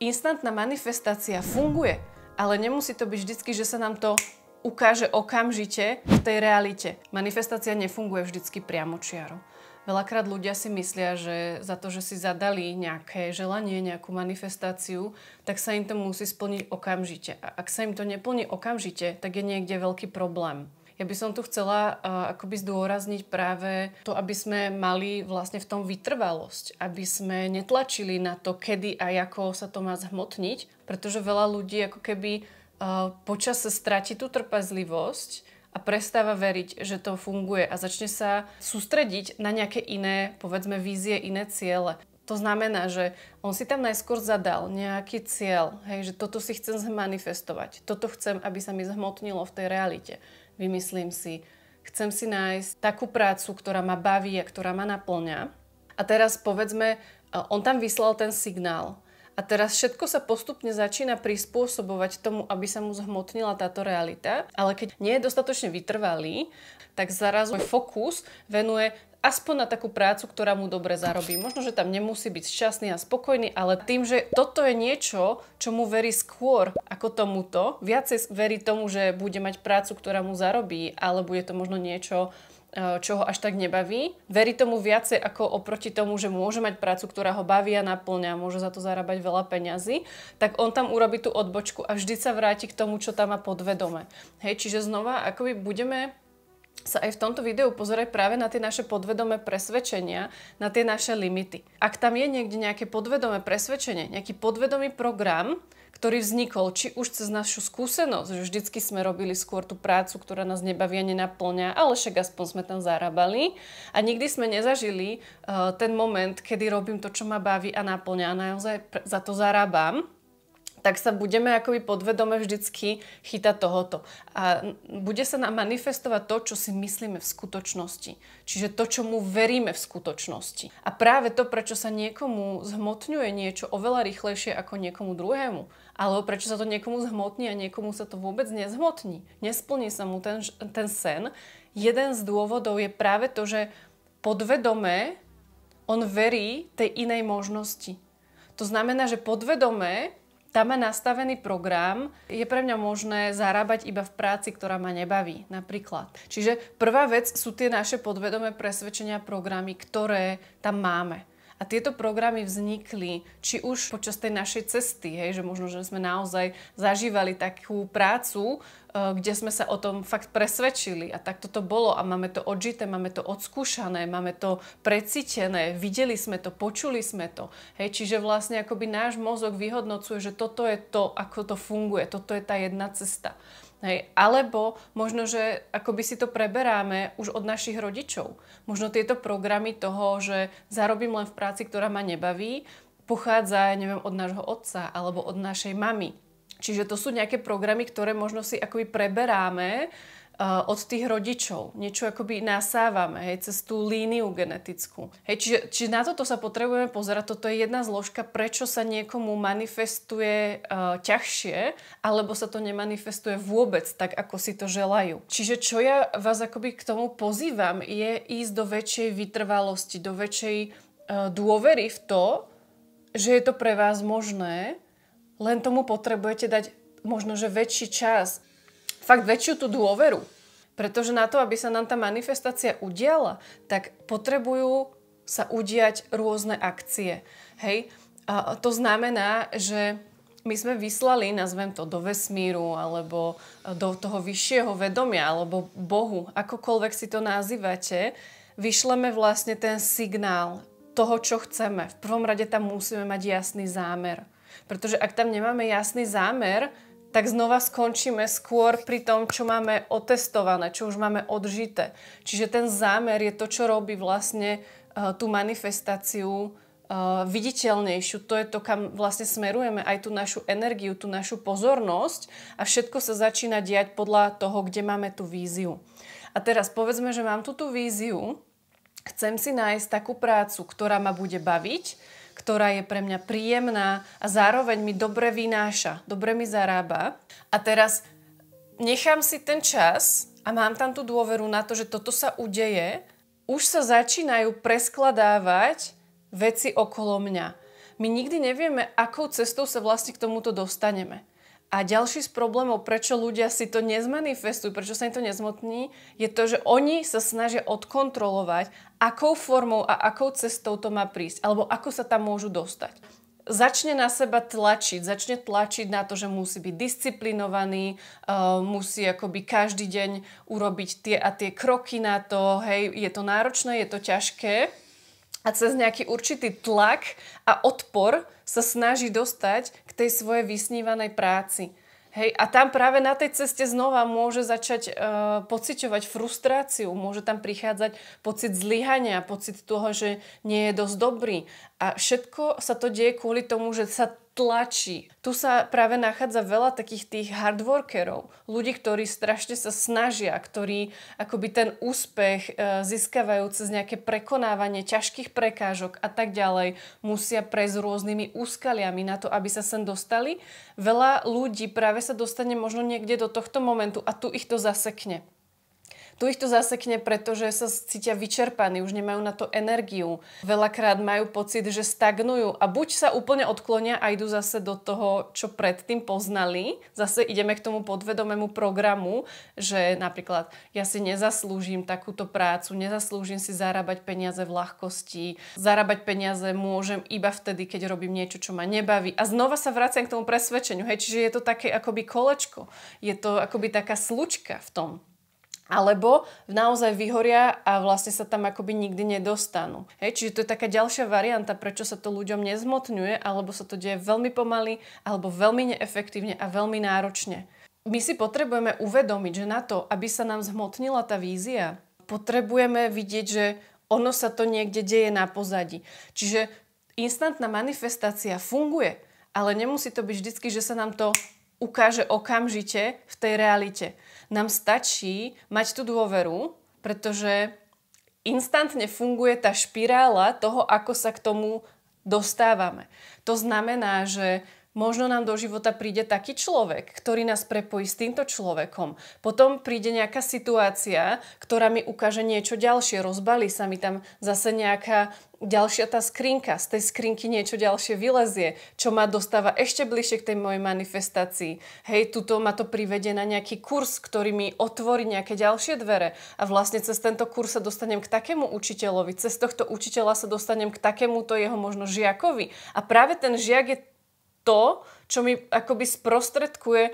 instantná manifestácia funguje, ale nemusí to byť vždycky, že sa nám to ukáže okamžite v tej realite. Manifestácia nefunguje vždycky priamočiaro. Veľakrát ľudia si myslia, že za to, že si zadali nejaké želanie, nejakú manifestáciu, tak sa im to musí splniť okamžite. A ak sa im to neplní okamžite, tak je niekde veľký problém. Ja by som tu chcela akoby zdôrazniť práve to, aby sme mali vlastne v tom vytrvalosť, aby sme netlačili na to, kedy a ako sa to má zhmotniť, pretože veľa ľudí ako keby počas stratí tú trpezlivosť a prestáva veriť, že to funguje a začne sa sústrediť na nejaké iné, povedzme, vízie, iné ciele. To znamená, že on si tam najskôr zadal nejaký cieľ, hej, že toto si chcem zmanifestovať, toto chcem, aby sa mi zhmotnilo v tej realite. Vymyslím si, chcem si nájsť takú prácu, ktorá ma baví a ktorá ma naplňa. A teraz povedzme, on tam vyslal ten signál. A teraz všetko sa postupne začína prispôsobovať tomu, aby sa mu zhmotnila táto realita. Ale keď nie je dostatočne vytrvalý, tak zrazu fokus venuje aspoň na takú prácu, ktorá mu dobre zarobí. Možno, že tam nemusí byť šťastný a spokojný, ale tým, že toto je niečo, čo mu verí skôr ako tomuto, viacej verí tomu, že bude mať prácu, ktorá mu zarobí, alebo je to možno niečo, čo ho až tak nebaví. Verí tomu viacej ako oproti tomu, že môže mať prácu, ktorá ho baví a naplňa, môže za to zarábať veľa peňazí, tak on tam urobí tú odbočku a vždy sa vráti k tomu, čo tam má podvedome. Hej, čiže znova akoby budeme sa aj v tomto videu pozerať práve na tie naše podvedomé presvedčenia, na tie naše limity. Ak tam je niekde nejaké podvedomé presvedčenie, nejaký podvedomý program, ktorý vznikol či už cez našu skúsenosť, že vždycky sme robili skôr tú prácu, ktorá nás nebaví a nenaplňa, ale však aspoň sme tam zarábali a nikdy sme nezažili ten moment, kedy robím to, čo ma baví a naplňa a naozaj za to zarábam, tak sa budeme akoby podvedome vždycky chytať tohoto. A bude sa nám manifestovať to, čo si myslíme v skutočnosti. Čiže to, čo mu veríme v skutočnosti. A práve to, prečo sa niekomu zhmotňuje niečo oveľa rýchlejšie ako niekomu druhému, alebo prečo sa to niekomu zhmotní a niekomu sa to vôbec nezhmotní, nesplní sa mu ten sen, jeden z dôvodov je práve to, že podvedome on verí tej inej možnosti. To znamená, že podvedome tam má nastavený program, je pre mňa možné zarábať iba v práci, ktorá ma nebaví, napríklad. Čiže prvá vec sú tie naše podvedomé presvedčenia, programy, ktoré tam máme. A tieto programy vznikli či už počas tej našej cesty, hej, že možno, že sme naozaj zažívali takú prácu, kde sme sa o tom fakt presvedčili a tak toto bolo a máme to odžité, máme to odskúšané, máme to precítené, videli sme to, počuli sme to. Hej, čiže vlastne akoby náš mozog vyhodnocuje, že toto je to, ako to funguje, toto je tá jedna cesta. Hej, alebo možno, že akoby si to preberáme už od našich rodičov. Možno tieto programy toho, že zarobím len v práci, ktorá ma nebaví, pochádza, neviem, od nášho otca alebo od našej mamy. Čiže to sú nejaké programy, ktoré možno si akoby preberáme od tých rodičov. Niečo akoby nasávame, hej, cez tú líniu genetickú. Hej, čiže na toto sa potrebujeme pozerať. Toto je jedna zložka, prečo sa niekomu manifestuje ťažšie, alebo sa to nemanifestuje vôbec tak, ako si to želajú. Čiže čo ja vás akoby k tomu pozývam, je ísť do väčšej vytrvalosti, do väčšej dôvery v to, že je to pre vás možné, len tomu potrebujete dať možno, že väčší čas, fakt väčšiu tú dôveru. Pretože na to, aby sa nám tá manifestácia udiala, tak potrebujú sa udiať rôzne akcie. Hej? A to znamená, že my sme vyslali, nazvem to, do vesmíru, alebo do toho vyššieho vedomia, alebo Bohu, akokoľvek si to nazývate, vyšleme vlastne ten signál toho, čo chceme. V prvom rade tam musíme mať jasný zámer. Pretože ak tam nemáme jasný zámer, tak znova skončíme skôr pri tom, čo máme otestované, čo už máme odžité. Čiže ten zámer je to, čo robí vlastne tú manifestáciu viditeľnejšiu. To je to, kam vlastne smerujeme aj tú našu energiu, tú našu pozornosť a všetko sa začína diať podľa toho, kde máme tú víziu. A teraz povedzme, že mám tú víziu, chcem si nájsť takú prácu, ktorá ma bude baviť, ktorá je pre mňa príjemná a zároveň mi dobre vynáša, dobre mi zarába. A teraz nechám si ten čas a mám tam tú dôveru na to, že toto sa udeje, už sa začínajú preskladávať veci okolo mňa. My nikdy nevieme, akou cestou sa vlastne k tomuto dostaneme. A ďalší z problémov, prečo ľudia si to nezmanifestujú, prečo sa im to nezmotní, je to, že oni sa snažia odkontrolovať, akou formou a akou cestou to má prísť, alebo ako sa tam môžu dostať. Začne na seba začne tlačiť na to, že musí byť disciplinovaný, musí akoby každý deň urobiť tie a tie kroky na to, hej, je to náročné, je to ťažké a cez nejaký určitý tlak a odpor sa snaží dostať k tej svojej vysnívanej práci. Hej, a tam práve na tej ceste znova môže začať pociťovať frustráciu, môže tam prichádzať pocit zlyhania, pocit toho, že nie je dosť dobrý. A všetko sa to deje kvôli tomu, že sa tlačí. Tu sa práve nachádza veľa takých tých hardworkerov, ľudí, ktorí strašne sa snažia, ktorí akoby ten úspech získavajú cez nejaké prekonávanie ťažkých prekážok a tak ďalej, musia prejsť rôznymi úskaliami na to, aby sa sem dostali. Veľa ľudí práve sa dostane možno niekde do tohto momentu a tu ich to zasekne. Tu ich to zasekne, pretože sa cítia vyčerpaní, už nemajú na to energiu. Veľakrát majú pocit, že stagnujú a buď sa úplne odklonia a idú zase do toho, čo predtým poznali. Zase ideme k tomu podvedomému programu, že napríklad ja si nezaslúžim takúto prácu, nezaslúžim si zarábať peniaze v ľahkosti. Zarábať peniaze môžem iba vtedy, keď robím niečo, čo ma nebaví. A znova sa vraciam k tomu presvedčeniu. Hej, čiže je to také akoby kolečko. Je to akoby taká slučka v tom. Alebo naozaj vyhoria a vlastne sa tam akoby nikdy nedostanú. Hej, čiže to je taká ďalšia varianta, prečo sa to ľuďom nezmotňuje, alebo sa to deje veľmi pomaly, alebo veľmi neefektívne a veľmi náročne. My si potrebujeme uvedomiť, že na to, aby sa nám zhmotnila tá vízia, potrebujeme vidieť, že ono sa to niekde deje na pozadí. Čiže instantná manifestácia funguje, ale nemusí to byť vždycky, že sa nám to ukáže okamžite v tej realite. Nám stačí mať tú dôveru, pretože instantne funguje tá špirála toho, ako sa k tomu dostávame. To znamená, že možno nám do života príde taký človek, ktorý nás prepojí s týmto človekom. Potom príde nejaká situácia, ktorá mi ukáže niečo ďalšie. Rozbalí sa mi tam zase nejaká ďalšia tá skrinka. Z tej skrinky niečo ďalšie vylezie, čo ma dostáva ešte bližšie k tej mojej manifestácii. Hej, tuto ma to privedie na nejaký kurz, ktorý mi otvorí nejaké ďalšie dvere. A vlastne cez tento kurz sa dostanem k takému učiteľovi. Cez tohto učiteľa sa dostanem k takémuto jeho možno žiakovi. A práve ten žiak je to, čo mi akoby sprostredkuje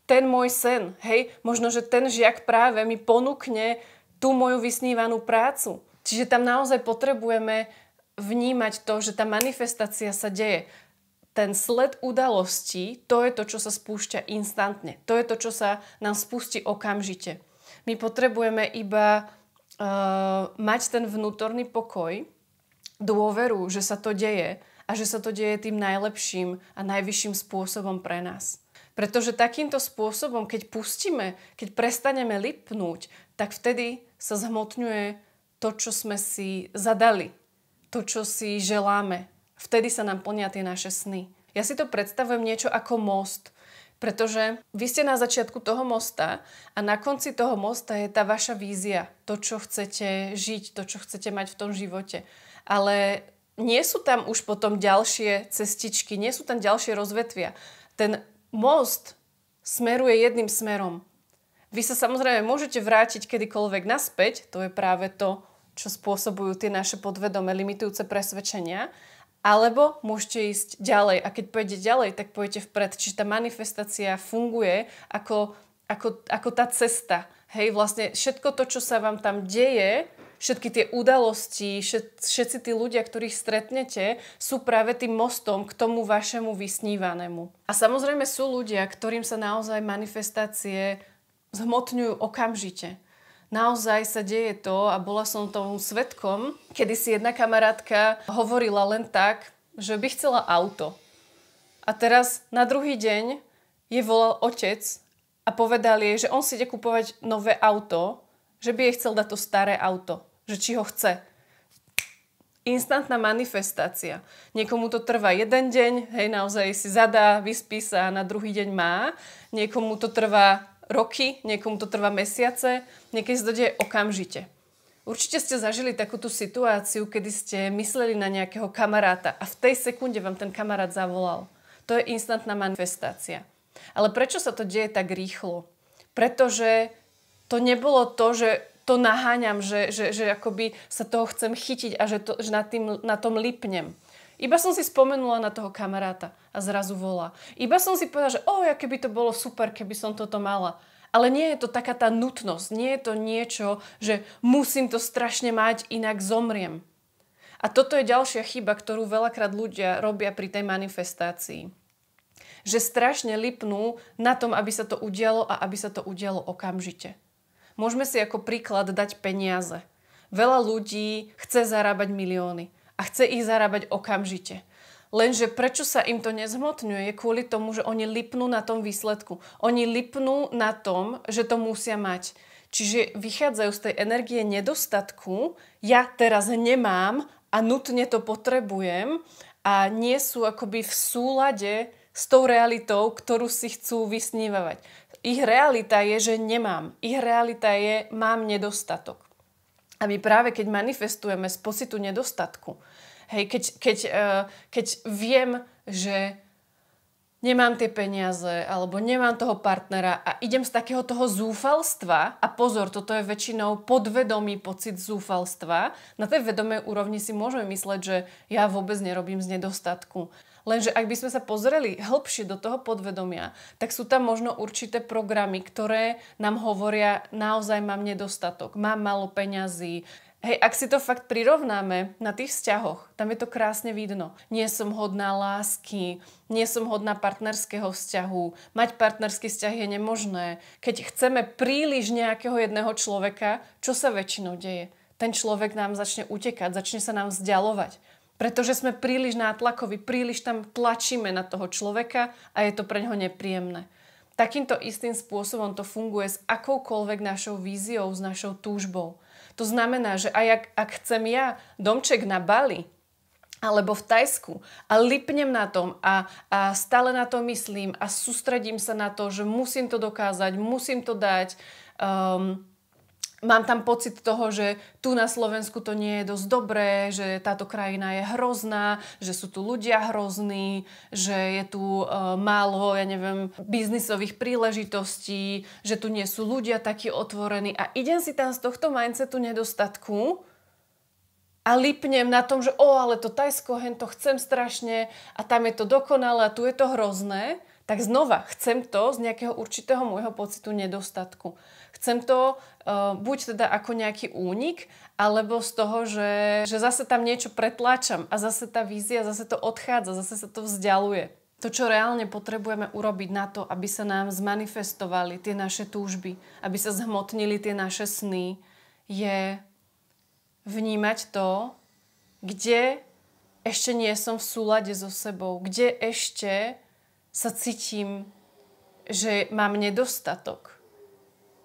ten môj sen. Hej, možno, že ten žiak práve mi ponúkne tú moju vysnívanú prácu. Čiže tam naozaj potrebujeme vnímať to, že tá manifestácia sa deje. Ten sled udalostí, to je to, čo sa spúšťa instantne. To je to, čo sa nám spustí okamžite. My potrebujeme iba mať ten vnútorný pokoj, dôveru, že sa to deje, a že sa to deje tým najlepším a najvyšším spôsobom pre nás. Pretože takýmto spôsobom, keď pustíme, keď prestaneme lipnúť, tak vtedy sa zhmotňuje to, čo sme si zadali, to, čo si želáme. Vtedy sa nám plnia tie naše sny. Ja si to predstavujem niečo ako most, pretože vy ste na začiatku toho mosta a na konci toho mosta je tá vaša vízia, to, čo chcete žiť, to, čo chcete mať v tom živote. Ale nie sú tam už potom ďalšie cestičky, nie sú tam ďalšie rozvetvia. Ten most smeruje jedným smerom. Vy sa samozrejme môžete vrátiť kedykoľvek naspäť, to je práve to, čo spôsobujú tie naše podvedomé limitujúce presvedčenia, alebo môžete ísť ďalej. A keď pôjdete ďalej, tak pôjdete vpred. Čiže tá manifestácia funguje ako tá cesta. Hej, vlastne všetko to, čo sa vám tam deje, všetky tie udalosti, všetci tí ľudia, ktorých stretnete, sú práve tým mostom k tomu vašemu vysnívanému. A samozrejme sú ľudia, ktorým sa naozaj manifestácie zhmotňujú okamžite. Naozaj sa deje to a bola som tomu svedkom, kedy si jedna kamarátka hovorila len tak, že by chcela auto. A teraz na druhý deň jej volal otec a povedal jej, že on si ide kupovať nové auto, že by jej chcel dať to staré auto, že či ho chce. Instantná manifestácia. Niekomu to trvá jeden deň, hej, naozaj si zadá, vyspí sa a na druhý deň má. Niekomu to trvá roky, niekomu to trvá mesiace, niekedy sa to deje okamžite. Určite ste zažili takúto situáciu, kedy ste mysleli na nejakého kamaráta a v tej sekunde vám ten kamarát zavolal. To je instantná manifestácia. Ale prečo sa to deje tak rýchlo? Pretože to nebolo to, že to naháňam, že akoby sa toho chcem chytiť a že na tom lipnem. Iba som si spomenula na toho kamaráta a zrazu volá. Iba som si povedala, že aké by to bolo super, keby som toto mala. Ale nie je to taká tá nutnosť, nie je to niečo, že musím to strašne mať, inak zomriem. A toto je ďalšia chyba, ktorú veľakrát ľudia robia pri tej manifestácii. Že strašne lipnú na tom, aby sa to udialo a aby sa to udialo okamžite. Môžeme si ako príklad dať peniaze. Veľa ľudí chce zarábať milióny a chce ich zarábať okamžite. Lenže prečo sa im to nezhmotňuje, je kvôli tomu, že oni lipnú na tom výsledku. Oni lipnú na tom, že to musia mať. Čiže vychádzajú z tej energie nedostatku, ja teraz nemám a nutne to potrebujem a nie sú akoby v súlade s tou realitou, ktorú si chcú vysnívať. Ich realita je, že nemám. Ich realita je, mám nedostatok. A my práve keď manifestujeme z pocitu nedostatku, keď viem, že nemám tie peniaze alebo nemám toho partnera a idem z takého toho zúfalstva, a pozor, toto je väčšinou podvedomý pocit zúfalstva, na tej vedomej úrovni si môžeme mysleť, že ja vôbec nerobím z nedostatku. Lenže ak by sme sa pozreli hĺbšie do toho podvedomia, tak sú tam možno určité programy, ktoré nám hovoria, naozaj mám nedostatok, mám málo peňazí. Ak si to fakt prirovnáme na tých vzťahoch, tam je to krásne vidno. Nie som hodná lásky, nie som hodná partnerského vzťahu. Mať partnerský vzťah je nemožné. Keď chceme príliš nejakého jedného človeka, čo sa väčšinou deje? Ten človek nám začne utekať, začne sa nám vzdialovať. Pretože sme príliš nátlakoví, príliš tam tlačíme na toho človeka a je to pre ňoho nepríjemné. Takýmto istým spôsobom to funguje s akoukoľvek našou víziou, s našou túžbou. To znamená, že aj ak chcem ja domček na Bali alebo v Tajsku a lipnem na tom a stále na to myslím a sústredím sa na to, že musím to dokázať, musím to dať, mám tam pocit toho, že tu na Slovensku to nie je dosť dobré, že táto krajina je hrozná, že sú tu ľudia hrozní, že je tu málo, biznisových príležitostí, že tu nie sú ľudia takí otvorení a idem si tam z tohto mindsetu nedostatku a lipnem na tom, že ale to Tajsko, to chcem strašne a tam je to dokonalé a tu je to hrozné, tak znova chcem to z nejakého určitého môjho pocitu nedostatku. Chcem to buď teda ako nejaký únik, alebo z toho, že zase tam niečo pretláčam a zase tá vízia, zase to odchádza, zase sa to vzdialuje. To, čo reálne potrebujeme urobiť na to, aby sa nám zmanifestovali tie naše túžby, aby sa zhmotnili tie naše sny, je vnímať to, kde ešte nie som v súlade so sebou, kde ešte sa cítim, že mám nedostatok.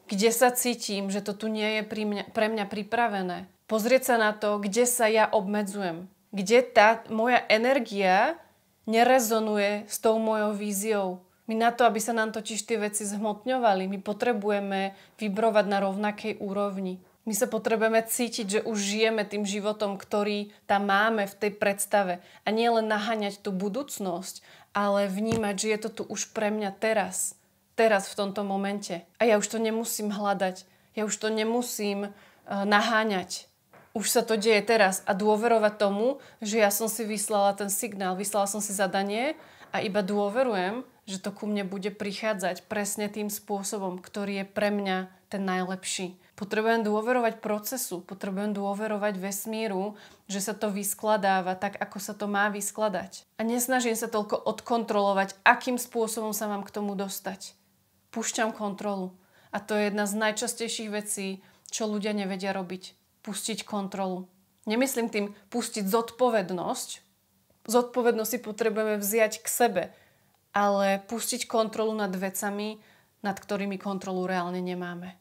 Kde sa cítim, že to tu nie je pre mňa pripravené. Pozrieť sa na to, kde sa ja obmedzujem. Kde tá moja energia nerezonuje s tou mojou víziou. My na to, aby sa nám totiž tie veci zhmotňovali, my potrebujeme vibrovať na rovnakej úrovni. My sa potrebujeme cítiť, že už žijeme tým životom, ktorý tam máme v tej predstave. A nie len naháňať tú budúcnosť, ale vnímať, že je to tu už pre mňa teraz v tomto momente. A ja už to nemusím hľadať, ja už to nemusím naháňať. Už sa to deje teraz a dôverovať tomu, že ja som si vyslala ten signál, vyslala som si zadanie a iba dôverujem, že to ku mne bude prichádzať presne tým spôsobom, ktorý je pre mňa ten najlepší. Potrebujem dôverovať procesu, potrebujem dôverovať vesmíru, že sa to vyskladáva tak, ako sa to má vyskladať. A nesnažím sa toľko odkontrolovať, akým spôsobom sa mám k tomu dostať. Púšťam kontrolu. A to je jedna z najčastejších vecí, čo ľudia nevedia robiť. Pustiť kontrolu. Nemyslím tým pustiť zodpovednosť. Zodpovednosť si potrebujeme vziať k sebe. Ale pustiť kontrolu nad vecami, nad ktorými kontrolu reálne nemáme.